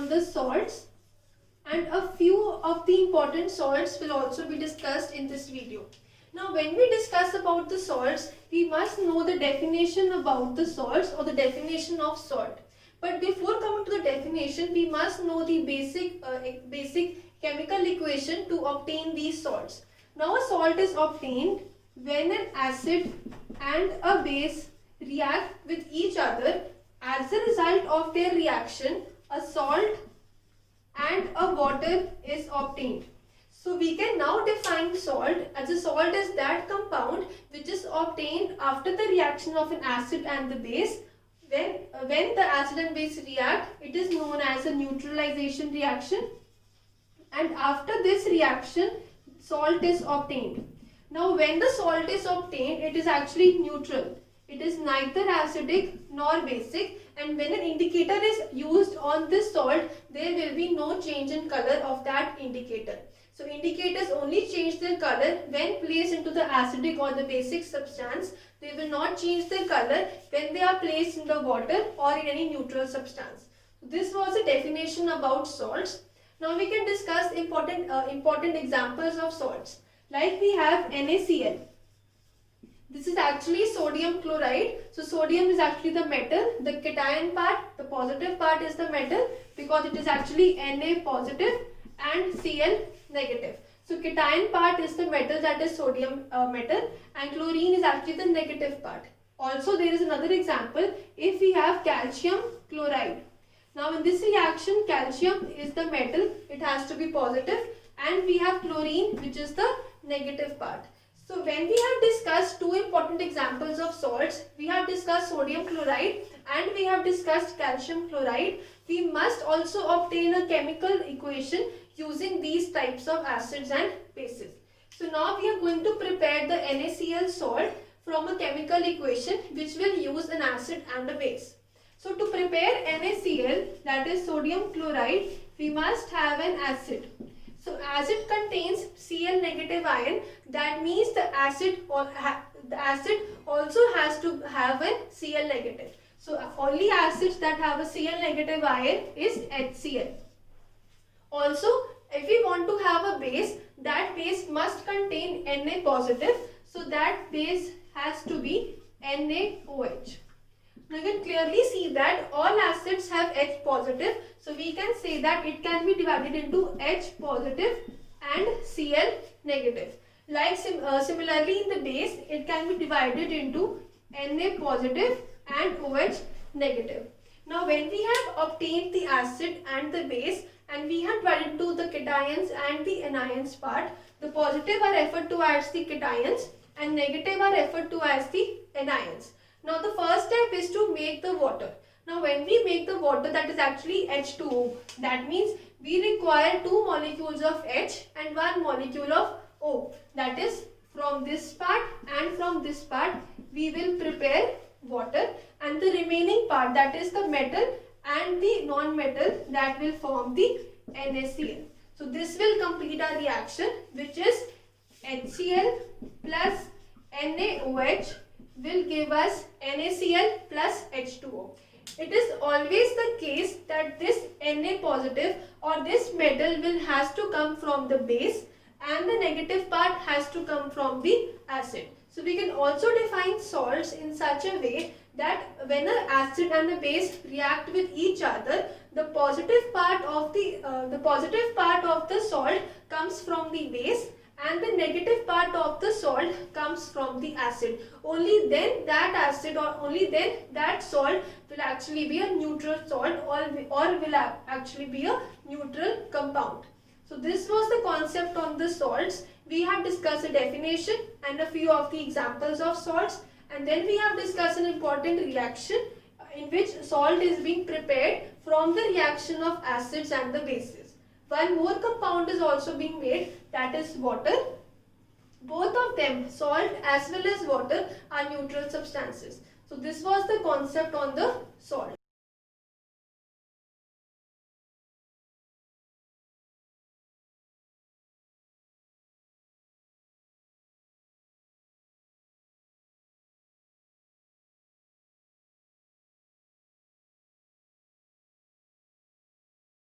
on the salts, and a few of the important salts will also be discussed in this video. Now when we discuss about the salts, we must know the definition about the salts or the definition of salt. But before coming to the definition, we must know the basic chemical equation to obtain these salts. Now a salt is obtained when an acid and a base react with each other. As a result of their reaction, a salt and a water is obtained. So we can now define salt as a salt is that compound which is obtained after the reaction of an acid and the base. When the acid and base react, it is known as a neutralization reaction, and after this reaction, salt is obtained. Now when the salt is obtained, it is actually neutral. It is neither acidic nor basic, and when an indicator is used on this salt, there will be no change in color of that indicator. So indicators only change their color when placed into the acidic or the basic substance. They will not change their color when they are placed in the water or in any neutral substance. So this was a definition about salts. Now we can discuss important examples of salts. Like we have NaCl. This is actually sodium chloride. So sodium is actually the metal. The cation part, the positive part is the metal because it is actually Na positive and Cl negative. So cation part is the metal, that is sodium metal, and chlorine is actually the negative part. Also there is another example. If we have calcium chloride. Now in this reaction, calcium is the metal, it has to be positive, and we have chlorine which is the negative part. So when we have discussed two important examples of salts, we have discussed sodium chloride and we have discussed calcium chloride, we must also obtain a chemical equation using these types of acids and bases. So now we are going to prepare the NaCl salt from a chemical equation which will use an acid and a base. So to prepare NaCl, that is sodium chloride, we must have an acid. So acid contains Cl negative ion, that means the acid also has to have a Cl negative. So only acids that have a Cl negative ion is HCl. Also, if we want to have a base, that base must contain Na positive, so that base has to be NaOH. Now you can clearly see that all acids have H positive, so we can say that it can be divided into H positive and Cl negative. Like similarly in the base, it can be divided into Na positive and OH negative. Now when we have obtained the acid and the base and we have divided into the cations and the anions part, the positive are referred to as the cations and negative are referred to as the anions. Now the first step is to make the water. Now when we make the water, that is actually H2O. That means we require 2 molecules of H and 1 molecule of O. That is, from this part and from this part we will prepare water, and the remaining part, that is the metal and the non-metal, that will form the NaCl. So this will complete our reaction, which is HCl plus NaOH will give us NaCl plus H2O. It is always the case that this Na positive or this metal has to come from the base and the negative part has to come from the acid. So we can also define salts in such a way that when an acid and a base react with each other, the positive part of the salt comes from the base and the negative part of the salt comes from the acid. Only then that acid or only then that salt will actually be a neutral salt or will actually be a neutral compound. So this was the concept on the salts. We have discussed a definition and a few of the examples of salts, and then we have discussed an important reaction in which salt is being prepared from the reaction of acids and the bases. One more compound is also being made, that is water. Both of them, salt as well as water, are neutral substances. So this was the concept on the salt.